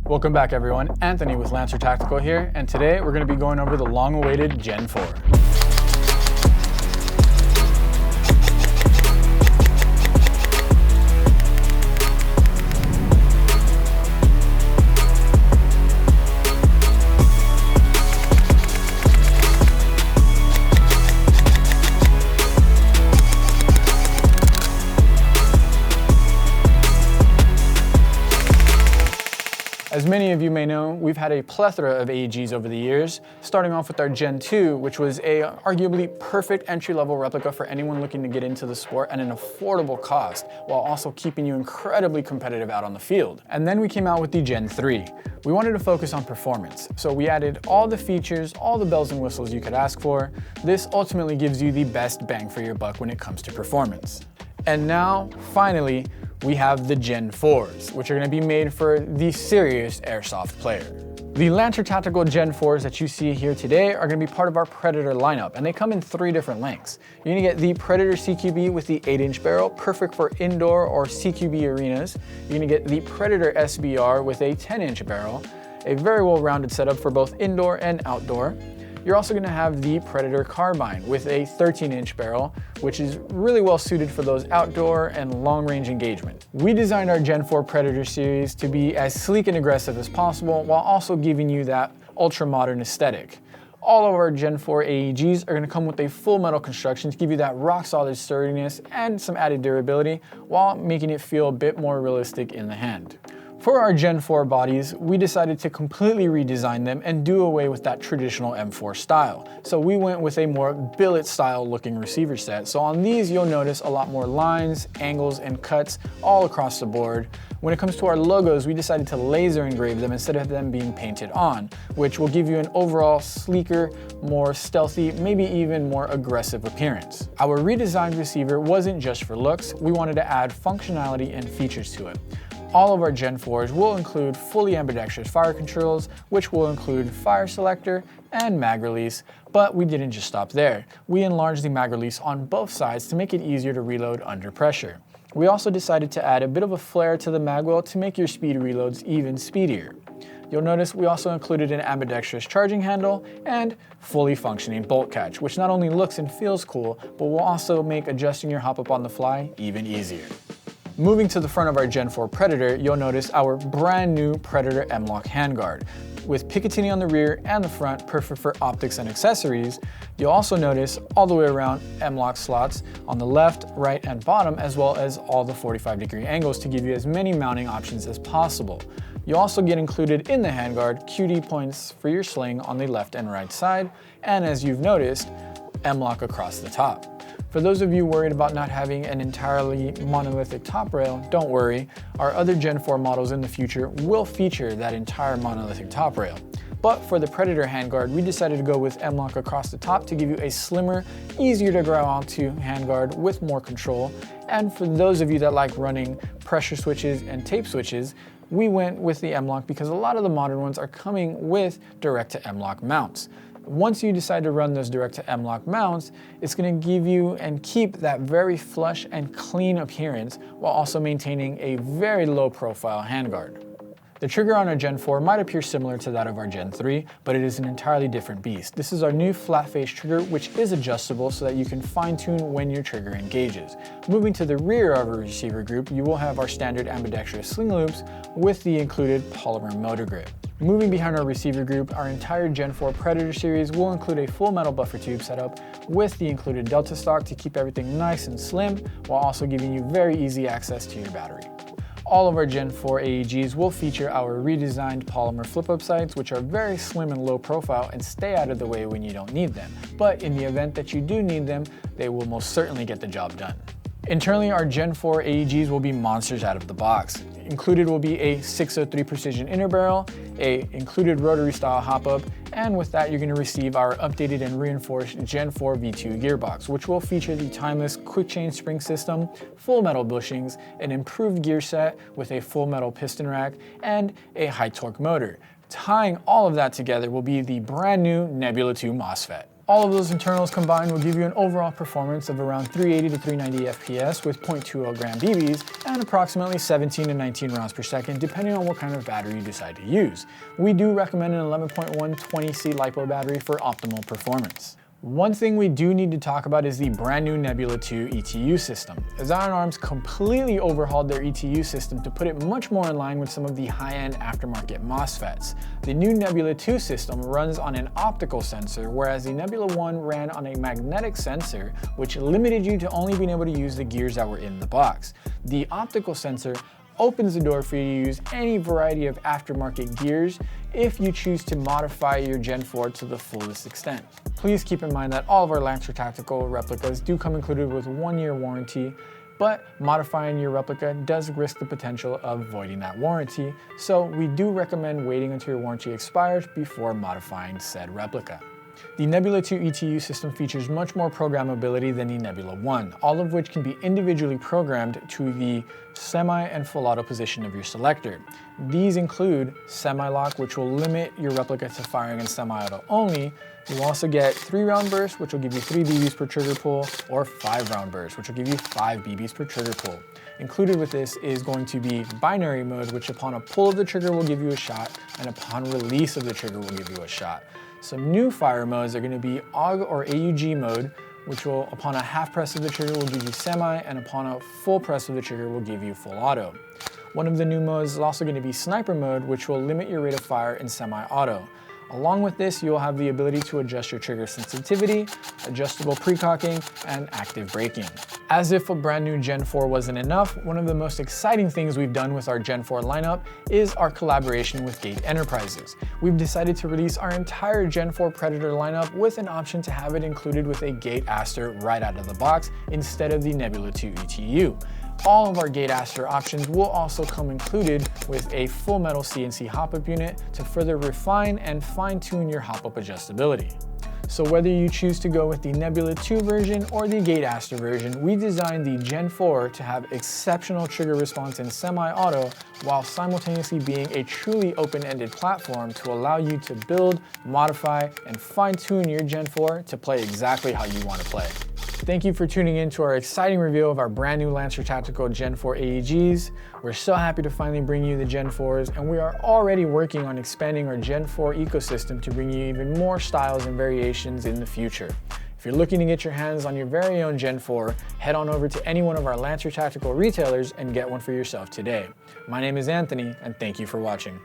Welcome back everyone, Anthony with Lancer Tactical here, and today we're going to be going over the long-awaited Gen 4. As many of you may know, we've had a plethora of AEGs over the years, starting off with our Gen 2, which was a arguably perfect entry-level replica for anyone looking to get into the sport at an affordable cost, while also keeping you incredibly competitive out on the field. And then we came out with the Gen 3. We wanted to focus on performance, so we added all the features, all the bells and whistles you could ask for. This ultimately gives you the best bang for your buck when it comes to performance. And now, finally, we have the Gen 4s, which are going to be made for the serious airsoft player. The Lancer Tactical Gen 4s that you see here today are going to be part of our Predator lineup, and they come in 3 different lengths. You're going to get the Predator CQB with the 8-inch barrel, perfect for indoor or CQB arenas. You're going to get the Predator SBR with a 10-inch barrel, a very well-rounded setup for both indoor and outdoor. You're also going to have the Predator Carbine with a 13-inch barrel, which is really well suited for those outdoor and long-range engagement. We designed our Gen 4 Predator series to be as sleek and aggressive as possible while also giving you that ultra-modern aesthetic. All of our Gen 4 AEGs are going to come with a full metal construction to give you that rock-solid sturdiness and some added durability while making it feel a bit more realistic in the hand. For our Gen 4 bodies, we decided to completely redesign them and do away with that traditional M4 style. So we went with a more billet style looking receiver set. So on these, you'll notice a lot more lines, angles, and cuts all across the board. When it comes to our logos, we decided to laser engrave them instead of them being painted on, which will give you an overall sleeker, more stealthy, maybe even more aggressive appearance. Our redesigned receiver wasn't just for looks, we wanted to add functionality and features to it. All of our Gen 4s will include fully ambidextrous fire controls, which will include fire selector and mag release, but we didn't just stop there. We enlarged the mag release on both sides to make it easier to reload under pressure. We also decided to add a bit of a flare to the mag well to make your speed reloads even speedier. You'll notice we also included an ambidextrous charging handle and fully functioning bolt catch, which not only looks and feels cool, but will also make adjusting your hop up on the fly even easier. Moving to the front of our Gen 4 Predator, you'll notice our brand new Predator M-LOK handguard. With Picatinny on the rear and the front, perfect for optics and accessories. You'll also notice all the way around M-LOK slots on the left, right, and bottom, as well as all the 45-degree angles to give you as many mounting options as possible. You'll also get included in the handguard QD points for your sling on the left and right side, and as you've noticed, M-LOK across the top. For those of you worried about not having an entirely monolithic top rail, don't worry. Our other Gen 4 models in the future will feature that entire monolithic top rail. But for the Predator handguard, we decided to go with M-LOK across the top to give you a slimmer, easier to grow onto handguard with more control. And for those of you that like running pressure switches and tape switches, we went with the M-LOK because a lot of the modern ones are coming with direct to M-LOK mounts. Once you decide to run those direct to M-LOK mounts, it's going to give you and keep that very flush and clean appearance while also maintaining a very low profile handguard. The trigger on our Gen 4 might appear similar to that of our Gen 3, but it is an entirely different beast. This is our new flat face trigger, which is adjustable so that you can fine tune when your trigger engages. Moving to the rear of our receiver group, you will have our standard ambidextrous sling loops with the included polymer motor grip. Moving behind our receiver group, our entire Gen 4 Predator series will include a full metal buffer tube setup with the included Delta stock to keep everything nice and slim, while also giving you very easy access to your battery. All of our Gen 4 AEGs will feature our redesigned polymer flip-up sights, which are very slim and low profile and stay out of the way when you don't need them. But in the event that you do need them, they will most certainly get the job done. Internally, our Gen 4 AEGs will be monsters out of the box. Included will be a 603 precision inner barrel, a included rotary style hop-up, and with that you're going to receive our updated and reinforced Gen 4 V2 gearbox, which will feature the timeless quick chain spring system, full metal bushings, an improved gear set with a full metal piston rack, and a high torque motor. Tying all of that together will be the brand new Nebula 2 MOSFET. All of those internals combined will give you an overall performance of around 380 to 390 FPS with 0.20 gram BBs and approximately 17 to 19 rounds per second, depending on what kind of battery you decide to use. We do recommend an 11.1 20C LiPo battery for optimal performance. One thing we do need to talk about is the brand new Nebula 2 ETU system. Zion Arms completely overhauled their ETU system to put it much more in line with some of the high-end aftermarket MOSFETs. The new Nebula 2 system runs on an optical sensor, whereas the Nebula 1 ran on a magnetic sensor, which limited you to only being able to use the gears that were in the box. The optical sensor opens the door for you to use any variety of aftermarket gears if you choose to modify your Gen 4 to the fullest extent. Please keep in mind that all of our Lancer Tactical replicas do come included with 1-year warranty, but modifying your replica does risk the potential of voiding that warranty, so we do recommend waiting until your warranty expires before modifying said replica. The Nebula 2 ETU system features much more programmability than the Nebula 1, all of which can be individually programmed to the semi and full auto position of your selector. These include semi-lock, which will limit your replica to firing in semi-auto only. You also get 3-round burst, which will give you 3 BBs per trigger pull, or 5-round burst, which will give you 5 BBs per trigger pull. Included with this is going to be binary mode, which upon a pull of the trigger will give you a shot, and upon release of the trigger will give you a shot. Some new fire modes are going to be AEG or AEG mode, which will, upon a half press of the trigger, will give you semi, and upon a full press of the trigger will give you full auto. One of the new modes is also going to be sniper mode, which will limit your rate of fire in semi-auto. Along with this, you will have the ability to adjust your trigger sensitivity, adjustable precocking, and active braking. As if a brand new Gen 4 wasn't enough, one of the most exciting things we've done with our Gen 4 lineup is our collaboration with Gate Enterprises. We've decided to release our entire Gen 4 Predator lineup with an option to have it included with a Gate Aster right out of the box instead of the Nebula 2 ETU. All of our Gate Aster options will also come included with a full metal CNC hop-up unit to further refine and fine-tune your hop-up adjustability. So whether you choose to go with the Nebula 2 version or the Gate Aster version, we designed the Gen 4 to have exceptional trigger response in semi-auto while simultaneously being a truly open-ended platform to allow you to build, modify, and fine-tune your Gen 4 to play exactly how you want to play. Thank you for tuning in to our exciting review of our brand new Lancer Tactical Gen 4 AEGs. We're so happy to finally bring you the Gen 4s, and we are already working on expanding our Gen 4 ecosystem to bring you even more styles and variations in the future. If you're looking to get your hands on your very own Gen 4, head on over to any one of our Lancer Tactical retailers and get one for yourself today. My name is Anthony, and thank you for watching.